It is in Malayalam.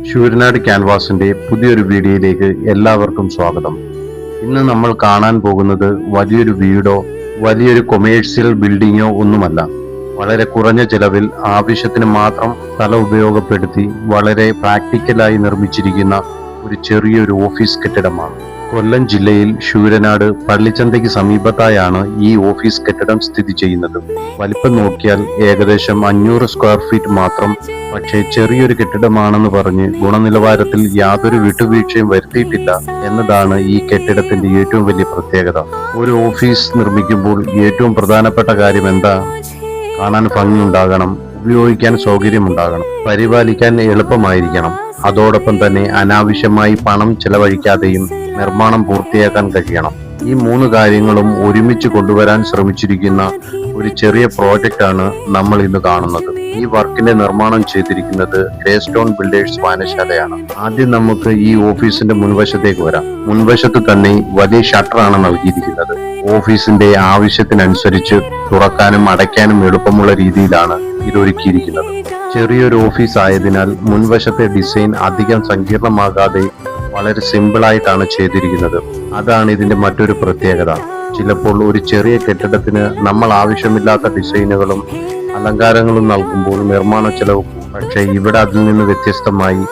ശൂരനാട് ക്യാൻവാസിന്റെ പുതിയൊരു വീഡിയോയിലേക്ക് എല്ലാവർക്കും സ്വാഗതം. ഇന്ന് നമ്മൾ കാണാൻ പോകുന്നത് വലിയൊരു വീടോ വലിയൊരു കൊമേഴ്സ്യൽ ബിൽഡിങ്ങോ ഒന്നുമല്ല. വളരെ കുറഞ്ഞ ചെലവിൽ ആവശ്യത്തിന് മാത്രം സ്ഥലം ഉപയോഗപ്പെടുത്തി വളരെ പ്രാക്ടിക്കലായി നിർമ്മിച്ചിരിക്കുന്ന ഒരു ചെറിയൊരു ഓഫീസ് കെട്ടിടമാണ്. കൊല്ലം ജില്ലയിൽ ശൂരനാട് പള്ളിച്ചന്തയ്ക്ക് സമീപത്തായാണ് ഈ ഓഫീസ് കെട്ടിടം സ്ഥിതി ചെയ്യുന്നത്. വലിപ്പം നോക്കിയാൽ ഏകദേശം 500 സ്ക്വയർ ഫീറ്റ് മാത്രം. പക്ഷേ ചെറിയൊരു കെട്ടിടമാണെന്ന് പറഞ്ഞ് ഗുണനിലവാരത്തിൽ യാതൊരു വിട്ടുവീഴ്ചയും വരുത്തിയിട്ടില്ല എന്നതാണ് ഈ കെട്ടിടത്തിന്റെ ഏറ്റവും വലിയ പ്രത്യേകത. ഒരു ഓഫീസ് നിർമ്മിക്കുമ്പോൾ ഏറ്റവും പ്രധാനപ്പെട്ട കാര്യം എന്താ? കാണാൻ ഭംഗിയുണ്ടാകണം, ഉപയോഗിക്കാൻ സൗകര്യമുണ്ടാകണം, പരിപാലിക്കാൻ എളുപ്പമായിരിക്കണം. അതോടൊപ്പം തന്നെ അനാവശ്യമായി പണം ചെലവഴിക്കാതെയും നിർമ്മാണം പൂർത്തിയാക്കാൻ കഴിയണം. ഈ 3 കാര്യങ്ങളും ഒരുമിച്ച് കൊണ്ടുവരാൻ ശ്രമിച്ചിരിക്കുന്ന ഒരു ചെറിയ പ്രോജക്റ്റാണ് നമ്മൾ ഇന്ന് കാണുന്നത്. ഈ വർക്കിന്റെ നിർമ്മാണം ചെയ്തിരിക്കുന്നത് ഗ്രേസ്റ്റോൺ ബിൽഡേഴ്സ് വായനശാലയാണ്. ആദ്യം നമുക്ക് ഈ ഓഫീസിന്റെ മുൻവശത്തേക്ക് വരാം. മുൻവശത്ത് തന്നെ വലിയ ഷട്ടറാണ് നൽകിയിരിക്കുന്നത്. ഓഫീസിന്റെ ആവശ്യത്തിനനുസരിച്ച് തുറക്കാനും അടയ്ക്കാനും എളുപ്പമുള്ള രീതിയിലാണ് ഇതൊരുക്കിയിരിക്കുന്നത്. ചെറിയൊരു ഓഫീസ് ആയതിനാൽ മുൻവശത്തെ ഡിസൈൻ അധികം സങ്കീർണമാകാതെ വളരെ സിമ്പിളായിട്ടാണ് ചെയ്തിരിക്കുന്നത്. അതാണ് ഇതിന്റെ മറ്റൊരു പ്രത്യേകത. ചിലപ്പോൾ ഒരു ചെറിയ കെട്ടിടത്തിന് നമ്മൾ ആവശ്യമില്ലാത്ത ഡിസൈനുകളും അലങ്കാരങ്ങളും നൽകുമ്പോൾ നിർമ്മാണ ചെലവ്. പക്ഷേ ഇവിടെ അതിൽ നിന്ന് വ്യത്യസ്തമായി